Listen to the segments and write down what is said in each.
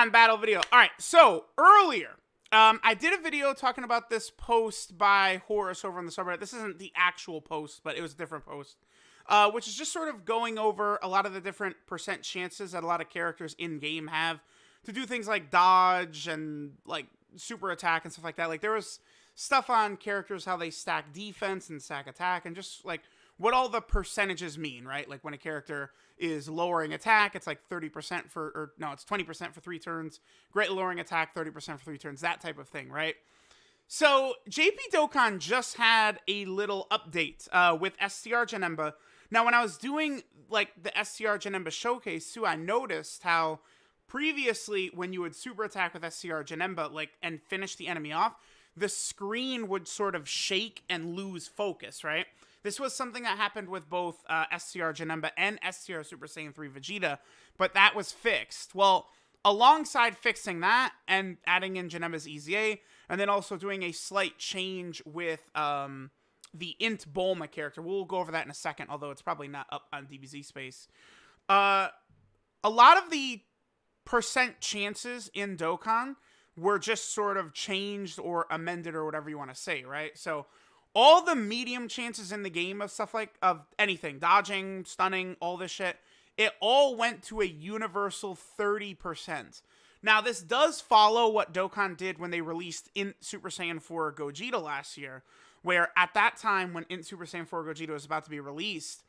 Dokkan battle video. All right, so earlier, I did a video talking about this post by Horace over on the subreddit. This isn't the actual post, but it was a different post, which is just sort of going over a lot of the different percent chances that a lot of characters in game have to do things like dodge and like super attack and stuff like that. Like there was stuff on characters, how they stack defense and stack attack, and just like what all the percentages mean, right? Like when a character is lowering attack, it's like 30% for, it's 20% for 3 turns. Great lowering attack, 30% for 3 turns, that type of thing, right? So JP Dokkan just had a little update with STR Janemba. Now, when I was doing like the STR Janemba showcase too, I noticed how previously when you would super attack with STR Janemba, like, and finish the enemy off, the screen would sort of shake and lose focus, right? This was something that happened with both STR Janemba and STR Super Saiyan 3 Vegeta, but that was fixed. Well, alongside fixing that and adding in Janemba's EZA, and then also doing a slight change with the Int Bulma character, we'll go over that in a second, although it's probably not up on DBZ space. A lot of the percent chances in Dokkan were just sort of changed or amended or whatever you want to say, right? So all the medium chances in the game of stuff like, of anything, dodging, stunning, all this shit, it all went to a universal 30%. Now, this does follow what Dokkan did when they released Int Super Saiyan 4 Gogeta last year, where at that time, when Int Super Saiyan 4 Gogeta was about to be released,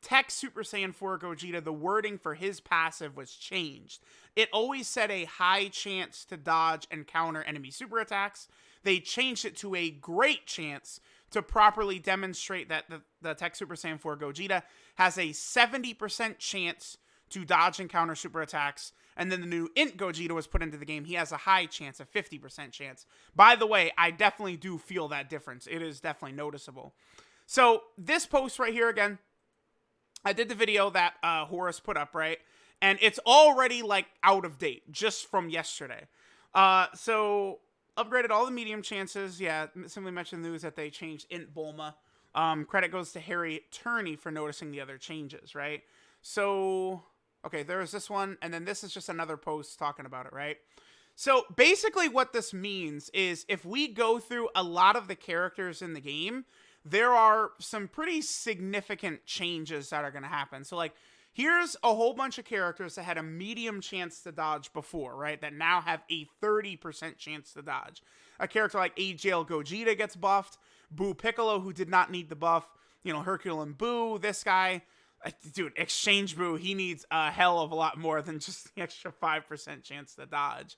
Tech Super Saiyan 4 Gogeta, the wording for his passive was changed. It always said a high chance to dodge and counter enemy super attacks. They changed it to a great chance to properly demonstrate that the Tech Super Saiyan 4 Gogeta has a 70% chance to dodge and counter super attacks. And then the new Int Gogeta was put into the game. He has a high chance, a 50% chance. By the way, I definitely do feel that difference. It is definitely noticeable. So this post right here again, I did the video that Horace put up, right? And it's already, like, out of date, just from yesterday. So, upgraded all the medium chances. Yeah, simply mentioned the news that they changed Int Bulma. Credit goes to Harry Turney for noticing the other changes, right? So, okay, there's this one, and then this is just another post talking about it, right? So, basically what this means is if we go through a lot of the characters in the game, there are some pretty significant changes that are going to happen. So, like, here's a whole bunch of characters that had a medium chance to dodge before, right? That now have a 30% chance to dodge. A character like AGL Gogeta gets buffed. Boo Piccolo, who did not need the buff. You know, Hercule and Boo, this guy. Dude, Exchange Boo, he needs a hell of a lot more than just the extra 5% chance to dodge.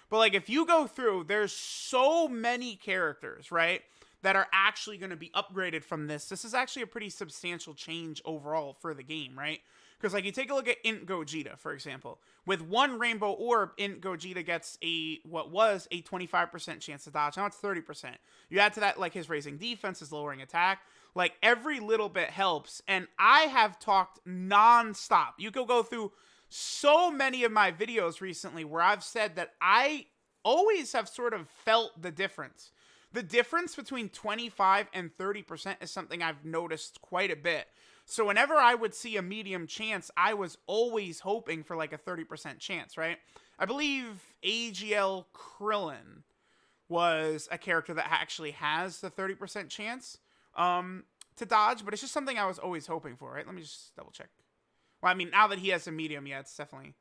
But, like, if you go through, there's so many characters, right, that are actually going to be upgraded from this. This is actually a pretty substantial change overall for the game, right? Because, like, you take a look at Int Gogeta, for example. With one Rainbow Orb, Int Gogeta gets what was a 25% chance to dodge. Now it's 30%. You add to that, like, his raising defense, his lowering attack. Like, every little bit helps. And I have talked non-stop. You could go through so many of my videos recently where I've said that I always have sort of felt the difference. The difference between 25 and 30% is something I've noticed quite a bit. So whenever I would see a medium chance, I was always hoping for like a 30% chance, right? I believe AGL Krillin was a character that actually has the 30% chance to dodge, but it's just something I was always hoping for, right? Let me just double check. Well, I mean, now that he has a medium, yeah, it's definitely...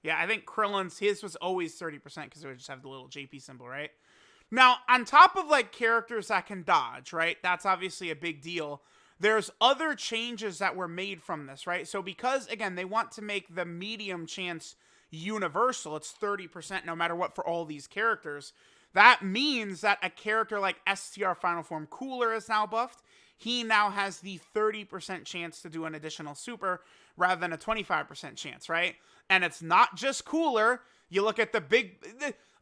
Yeah, I think Krillin's, his was always 30% because it would just have the little JP symbol, right? Now, on top of, like, characters that can dodge, right? That's obviously a big deal. There's other changes that were made from this, right? So because, again, they want to make the medium chance universal, it's 30% no matter what for all these characters. That means that a character like STR Final Form Cooler is now buffed. He now has the 30% chance to do an additional super rather than a 25% chance, right? And it's not just Cooler. You look at the big...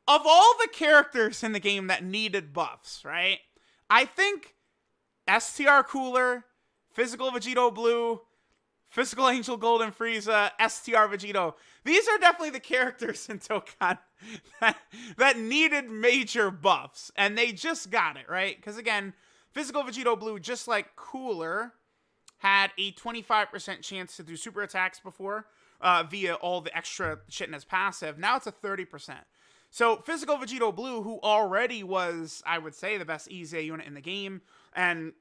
Of all the characters in the game that needed buffs, right? I think STR Cooler, Physical Vegito Blue, Physical Angel Golden Frieza, STR Vegito. These are definitely the characters in Dokkan that needed major buffs. And they just got it, right? Because again, Physical Vegito Blue, just like Cooler, had a 25% chance to do super attacks before. via all the extra shit in his passive. Now it's a 30%. So Physical Vegito Blue, who already was, I would say, the best EZA unit in the game, and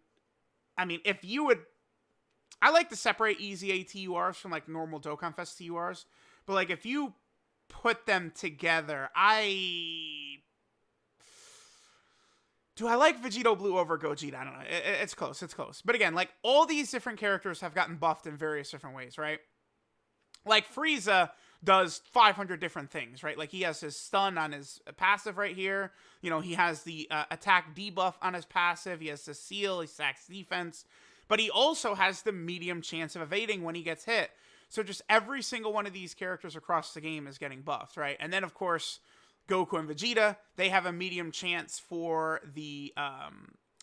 I mean, if you would, I like to separate EZA TURs from like normal Dokkan Fest TURs, but like if you put them together, do I like Vegito Blue over Gogeta? I don't know. It's close. It's close. But again, like all these different characters have gotten buffed in various different ways, right? Like Frieza does 500 different things, right? Like he has his stun on his passive right here. You know, he has the attack debuff on his passive. He has the seal. He stacks defense. But he also has the medium chance of evading when he gets hit. So just every single one of these characters across the game is getting buffed, right? And then, of course, Goku and Vegeta, they have a medium chance for the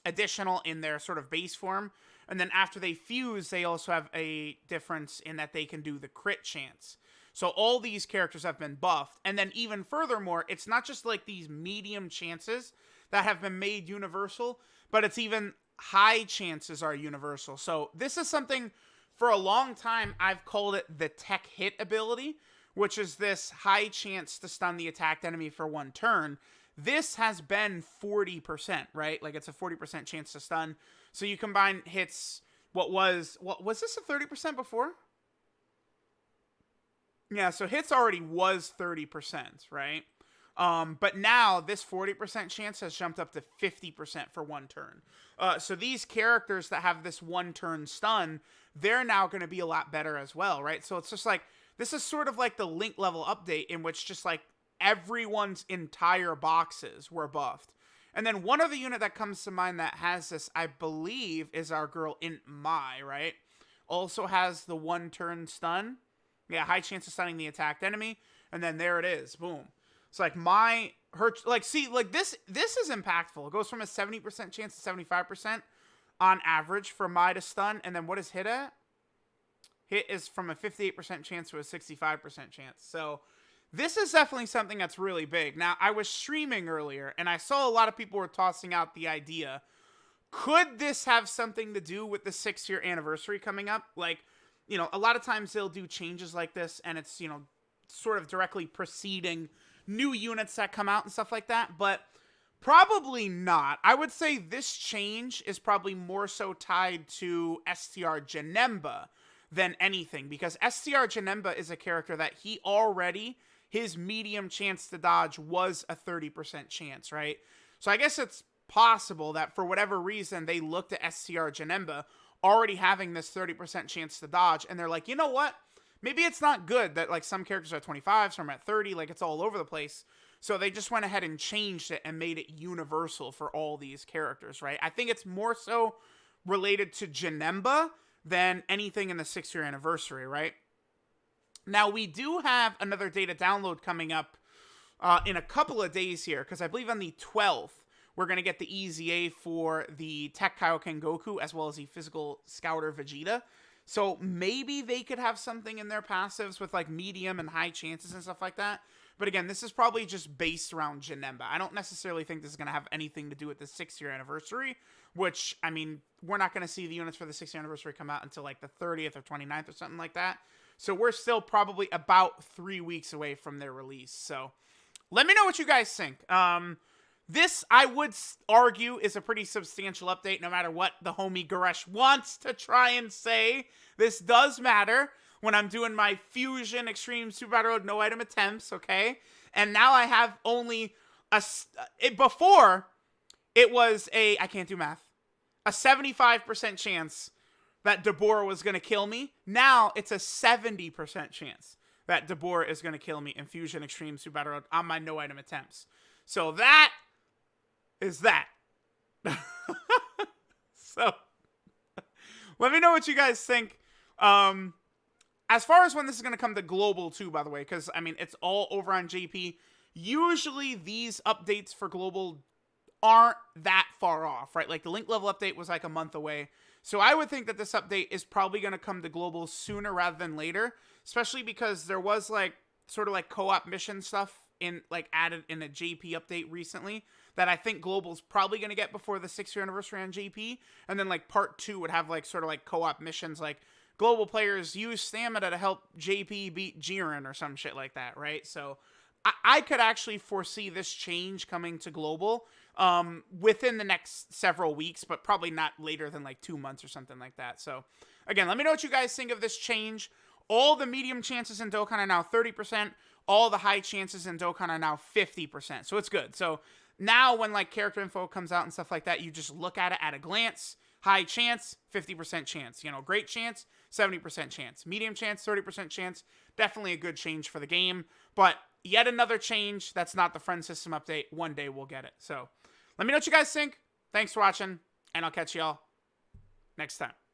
additional in their sort of base form. And then after they fuse, they also have a difference in that they can do the crit chance. So all these characters have been buffed. And then even furthermore, it's not just like these medium chances that have been made universal, but it's even high chances are universal. So this is something, for a long time, I've called it the tech hit ability, which is this high chance to stun the attacked enemy for one turn. This has been 40%, right? Like it's a 40% chance to stun. So you combine hits, what was this a 30% before? Yeah, so hits already was 30%, right? But now this 40% chance has jumped up to 50% for one turn. So these characters that have this one turn stun, they're now going to be a lot better as well, right? So it's just like, this is sort of like the link level update in which just like everyone's entire boxes were buffed. And then one other unit that comes to mind that has this, I believe, is our girl Int Mai, right? Also has the one turn stun. Yeah, high chance of stunning the attacked enemy. And then there it is. Boom. It's like this is impactful. It goes from a 70% chance to 75% on average for Mai to stun. And then what is hit at? Hit is from a 58% chance to a 65% chance. So this is definitely something that's really big. Now, I was streaming earlier, and I saw a lot of people were tossing out the idea, could this have something to do with the 6-year anniversary coming up? Like, you know, a lot of times they'll do changes like this, and it's, you know, sort of directly preceding new units that come out and stuff like that, but probably not. I would say this change is probably more so tied to STR Janemba than anything, because STR Janemba is a character that his medium chance to dodge was a 30% chance, right? So I guess it's possible that for whatever reason they looked at STR Janemba already having this 30% chance to dodge, and they're like, you know what? Maybe it's not good that like some characters are at 25, some are at 30, like it's all over the place. So they just went ahead and changed it and made it universal for all these characters, right? I think it's more so related to Janemba than anything in the 6-year anniversary, right? Now, we do have another data download coming up in a couple of days here, because I believe on the 12th, we're going to get the EZA for the Tech Kaioken Goku, as well as the Physical Scouter Vegeta. So maybe they could have something in their passives with like medium and high chances and stuff like that. But again, this is probably just based around Janemba. I don't necessarily think this is going to have anything to do with the 6-year anniversary, which, I mean, we're not going to see the units for the 6th anniversary come out until like the 30th or 29th or something like that. So we're still probably about 3 weeks away from their release. So let me know what you guys think. This, I would argue, is a pretty substantial update, no matter what the homie Goresh wants to try and say. This does matter when I'm doing my Fusion Extreme Super Battle Road no item attempts, okay? And now I have only before, it was I can't do math, a 75% chance that Deborah was going to kill me. Now it's a 70% chance that Deborah is going to kill me in Fusion Extreme Super Battle Road on my no item attempts. So that is that. So let me know what you guys think. As far as when this is going to come to global too, by the way, because I mean, it's all over on JP. Usually these updates for global aren't that far off, right? Like the link level update was like a month away. So I would think that this update is probably going to come to global sooner rather than later, especially because there was like sort of like co-op mission stuff in like added in a JP update recently that I think global's probably going to get before the 6-year anniversary on JP. And then like part 2 would have like sort of like co-op missions like global players use stamina to help JP beat Jiren or some shit like that, right? So I could actually foresee this change coming to global within the next several weeks, but probably not later than like 2 months or something like that. So again, let me know what you guys think of this change. All the medium chances in Dokkan are now 30%. All the high chances in Dokkan are now 50%. So it's good. So now when like character info comes out and stuff like that, you just look at it at a glance. High chance, 50% chance. You know, great chance, 70% chance. Medium chance, 30% chance. Definitely a good change for the game. But yet another change that's not the friend system update. One day we'll get it. So let me know what you guys think. Thanks for watching, and I'll catch y'all next time.